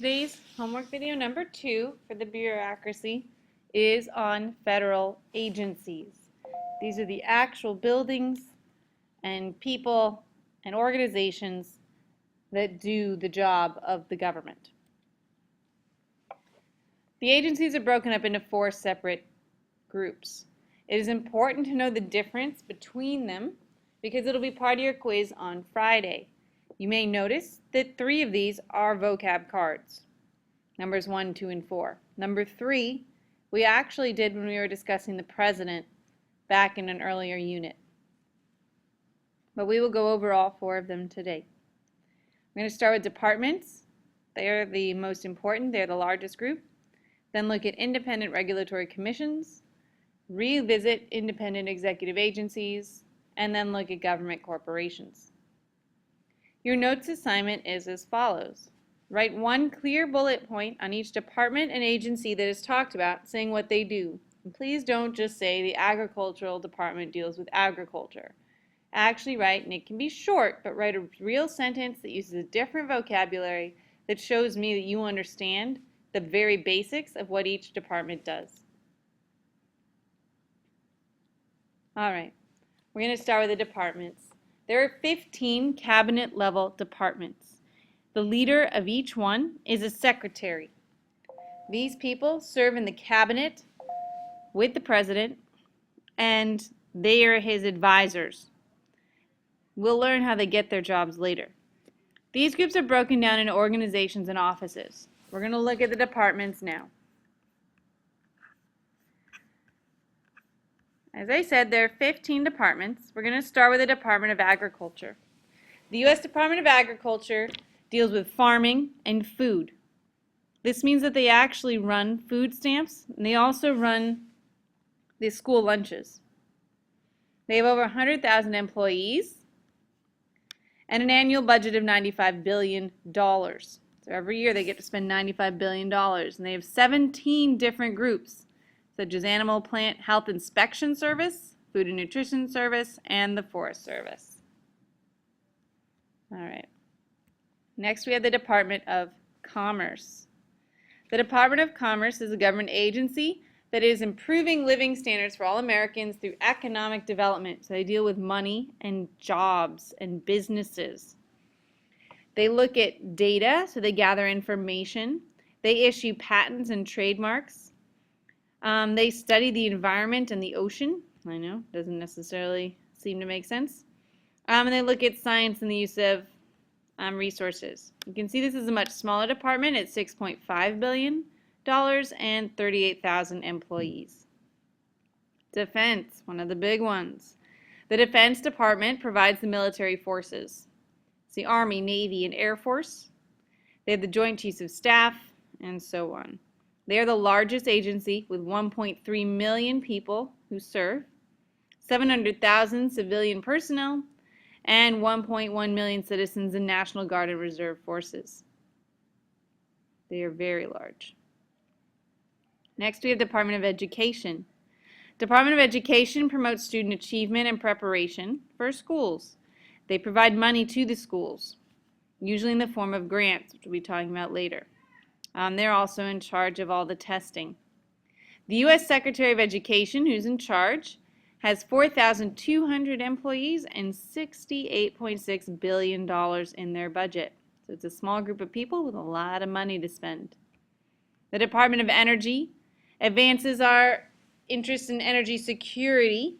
Today's homework video number 2 for the bureaucracy is on federal agencies. These are the actual buildings and people and organizations that do the job of the government. The agencies are broken up into 4 separate groups. It is important to know the difference between them because it'll be part of your quiz on Friday. You may notice that 3 of these are vocab cards. Numbers 1, 2, and 4. Number 3, we actually did when we were discussing the president back in an earlier unit. But we will go over all 4 of them today. We're going to start with departments. They are the most important. They're the largest group. Then look at independent regulatory commissions, revisit independent executive agencies, and then look at government corporations. Your notes assignment is as follows. Write 1 clear bullet point on each department and agency that is talked about, saying what they do. And please don't just say the agricultural department deals with agriculture. Actually write, and it can be short, but write a real sentence that uses a different vocabulary that shows me that you understand the very basics of what each department does. All right, we're going to start with the departments. There are 15 cabinet-level departments. The leader of each one is a secretary. These people serve in the cabinet with the president, and they are his advisors. We'll learn how they get their jobs later. These groups are broken down into organizations and offices. We're going to look at the departments now. As I said, there are 15 departments. We're going to start with the Department of Agriculture. The U.S. Department of Agriculture deals with farming and food. This means that they actually run food stamps, and they also run the school lunches. They have over 100,000 employees and an annual budget of $95 billion. So every year they get to spend $95 billion, and they have 17 different groups, such as Animal Plant Health Inspection Service, Food and Nutrition Service, and the Forest Service. All right. Next we have the Department of Commerce. The Department of Commerce is a government agency that is improving living standards for all Americans through economic development. So they deal with money and jobs and businesses. They look at data, so they gather information. They issue patents and trademarks. They study the environment and the ocean. I know, doesn't necessarily seem to make sense. And they look at science and the use of resources. You can see this is a much smaller department at $6.5 billion and 38,000 employees. Defense, one of the big ones. The Defense Department provides the military forces. It's the Army, Navy, and Air Force. They have the Joint Chiefs of Staff, and so on. They are the largest agency with 1.3 million people who serve, 700,000 civilian personnel, and 1.1 million citizens in National Guard and Reserve forces. They are very large. Next, we have Department of Education. Department of Education promotes student achievement and preparation for schools. They provide money to the schools, usually in the form of grants, which we'll be talking about later. They're also in charge of all the testing. The U.S. Secretary of Education, who's in charge, has 4,200 employees and $68.6 billion in their budget. So it's a small group of people with a lot of money to spend. The Department of Energy advances our interest in energy security.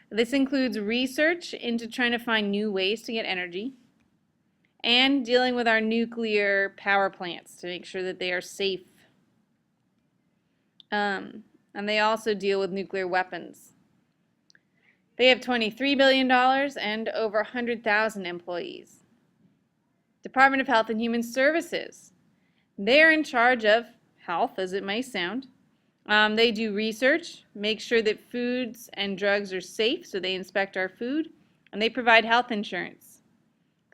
This includes research into trying to find new ways to get energy and dealing with our nuclear power plants to make sure that they are safe. And they also deal with nuclear weapons. They have $23 billion and over 100,000 employees. Department of Health and Human Services. They're in charge of health, as it may sound. They do research, make sure that foods and drugs are safe, so they inspect our food, and they provide health insurance.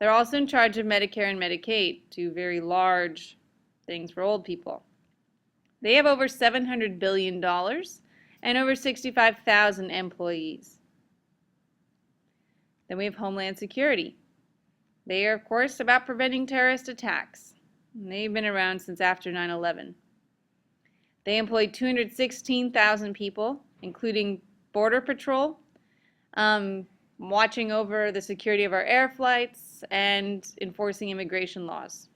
They're also in charge of Medicare and Medicaid, 2 very large things for old people. They have over $700 billion and over 65,000 employees. Then we have Homeland Security. They are, of course, about preventing terrorist attacks. And they've been around since after 9/11. They employ 216,000 people, including Border Patrol, watching over the security of our air flights and enforcing immigration laws.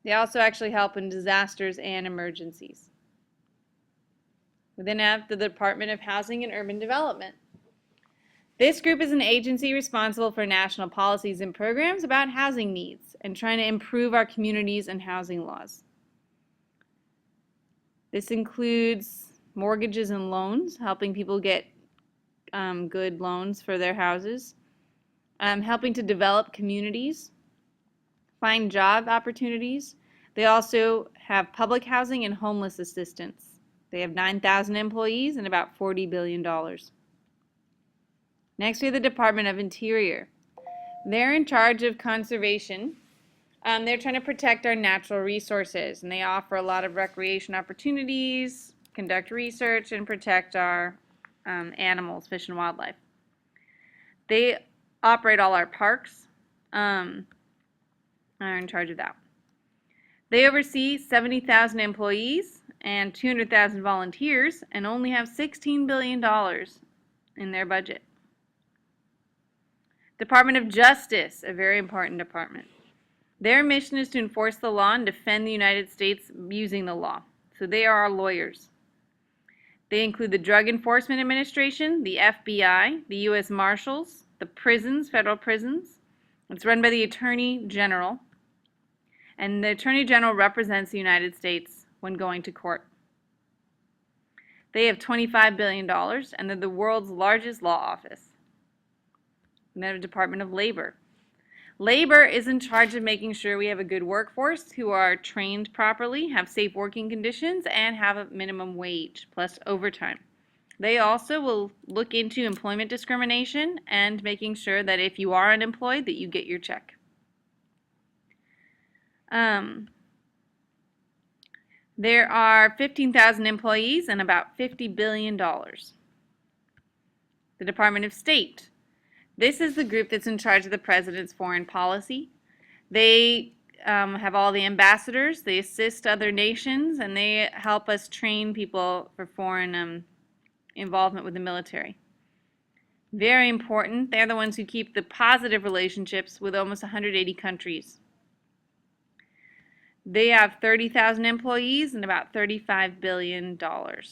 They also actually help in disasters and emergencies. We then have the Department of Housing and Urban Development. This group is an agency responsible for national policies and programs about housing needs and trying to improve our communities and housing laws. This includes mortgages and loans, helping people get good loans for their houses, helping to develop communities, find job opportunities. They also have public housing and homeless assistance. They have 9,000 employees and about $40 billion. Next, we have the Department of Interior. They're in charge of conservation. They're trying to protect our natural resources, and they offer a lot of recreation opportunities, conduct research, and protect our animals, fish and wildlife. They operate all our parks, are in charge of that. They oversee 70,000 employees and 200,000 volunteers and only have $16 billion in their budget. Department of Justice, a very important department. Their mission is to enforce the law and defend the United States using the law. So they are our lawyers. They include the Drug Enforcement Administration, the FBI, the U.S. Marshals, the prisons, federal prisons. It's run by the Attorney General. And the Attorney General represents the United States when going to court. They have $25 billion, and they're the world's largest law office. And then the Department of Labor. Labor is in charge of making sure we have a good workforce who are trained properly, have safe working conditions, and have a minimum wage plus overtime. They also will look into employment discrimination and making sure that if you are unemployed that you get your check. There are 15,000 employees and about $50 billion. The Department of State. This is the group that's in charge of the president's foreign policy. They have all the ambassadors, they assist other nations, and they help us train people for foreign involvement with the military. Very important. They're the ones who keep the positive relationships with almost 180 countries. They have 30,000 employees and about $35 billion. The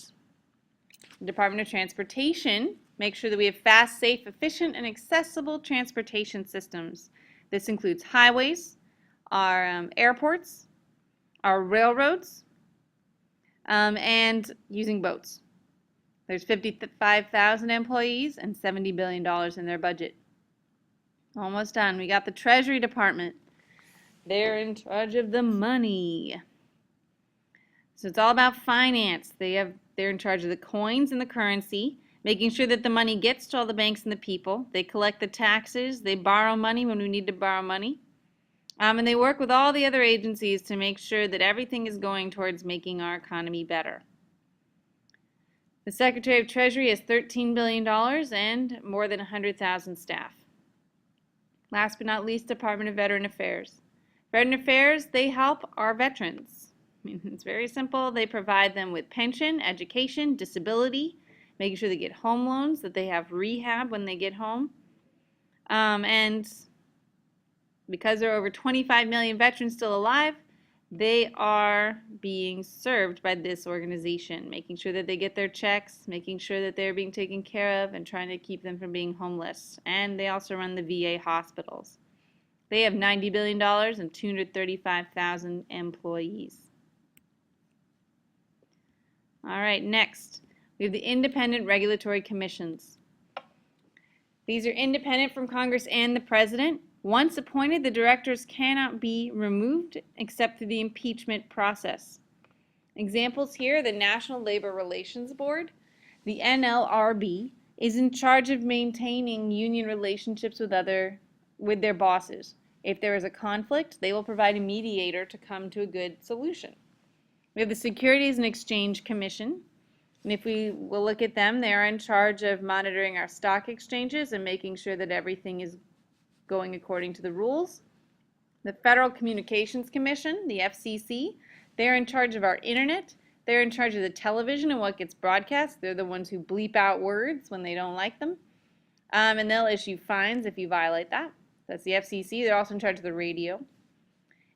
Department of Transportation makes sure that we have fast, safe, efficient, and accessible transportation systems. This includes highways, our airports, our railroads, and using boats. There's 55,000 employees and $70 billion in their budget. Almost done. We got the Treasury Department. They're in charge of the money. So it's all about finance. They're in charge of the coins and the currency, making sure that the money gets to all the banks and the people. They collect the taxes. They borrow money when we need to borrow money. And they work with all the other agencies to make sure that everything is going towards making our economy better. The Secretary of Treasury has $13 billion and more than 100,000 staff. Last but not least, Department of Veteran Affairs. Veteran Affairs, they help our veterans. I mean, it's very simple. They provide them with pension, education, disability, making sure they get home loans, that they have rehab when they get home. And because there are over 25 million veterans still alive, they are being served by this organization, making sure that they get their checks, making sure that they're being taken care of, and trying to keep them from being homeless. And they also run the VA hospitals. They have $90 billion and 235,000 employees. All right, next, we have the Independent Regulatory Commissions. These are independent from Congress and the President. Once appointed, the directors cannot be removed except through the impeachment process. Examples here, the National Labor Relations Board, the NLRB, is in charge of maintaining union relationships with their bosses. If there is a conflict, they will provide a mediator to come to a good solution. We have the Securities and Exchange Commission, and if we will look at them, they are in charge of monitoring our stock exchanges and making sure that everything is going according to the rules. The Federal Communications Commission, the FCC, they're in charge of our internet. They're in charge of the television and what gets broadcast. They're the ones who bleep out words when they don't like them. And they'll issue fines if you violate that. That's the FCC. They're also in charge of the radio.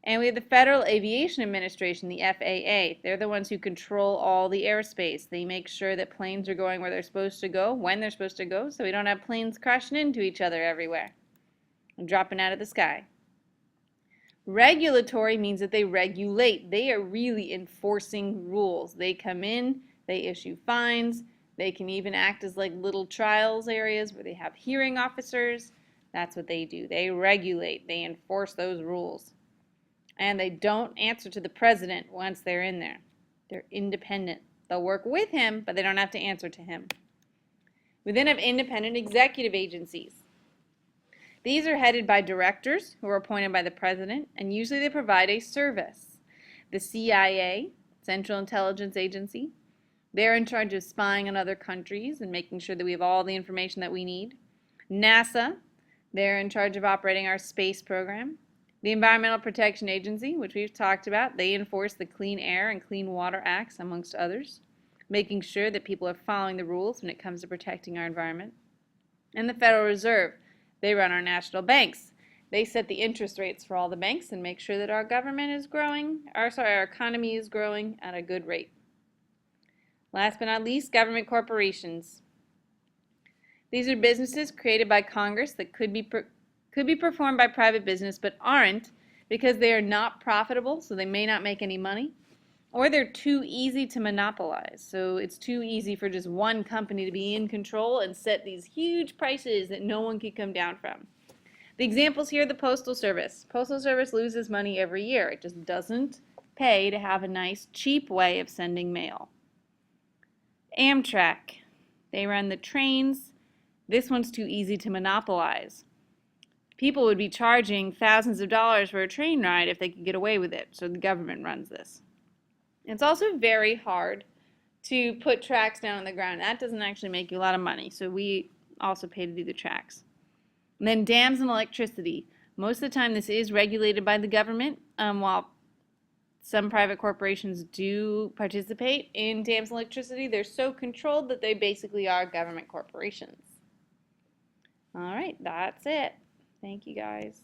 And we have the Federal Aviation Administration, the FAA. They're the ones who control all the airspace. They make sure that planes are going where they're supposed to go, when they're supposed to go, so we don't have planes crashing into each other everywhere and dropping out of the sky. Regulatory means that they regulate. They are really enforcing rules. They come in, they issue fines, they can even act as like little trials areas where they have hearing officers. That's what they do. They regulate. They enforce those rules. And they don't answer to the president once they're in there. They're independent. They'll work with him, but they don't have to answer to him. We then have independent executive agencies. These are headed by directors who are appointed by the president, and usually they provide a service. The CIA, Central Intelligence Agency, they're in charge of spying on other countries and making sure that we have all the information that we need. NASA, they're in charge of operating our space program. The Environmental Protection Agency, which we've talked about, they enforce the Clean Air and Clean Water Acts, amongst others, making sure that people are following the rules when it comes to protecting our environment. And the Federal Reserve, they run our national banks. They set the interest rates for all the banks and make sure that our government is growing, our economy is growing at a good rate. Last but not least, government corporations. These are businesses created by Congress that could be performed by private business but aren't because they are not profitable, so they may not make any money, or they're too easy to monopolize. So it's too easy for just one company to be in control and set these huge prices that no one can come down from. The examples here are the Postal Service. Postal Service loses money every year. It just doesn't pay to have a nice, cheap way of sending mail. Amtrak, they run the trains. This one's too easy to monopolize. People would be charging thousands of dollars for a train ride if they could get away with it, so the government runs this. It's also very hard to put tracks down on the ground. That doesn't actually make you a lot of money, so we also pay to do the tracks. And then dams and electricity. Most of the time this is regulated by the government, while some private corporations do participate in dams and electricity. They're so controlled that they basically are government corporations. All right, that's it. Thank you guys.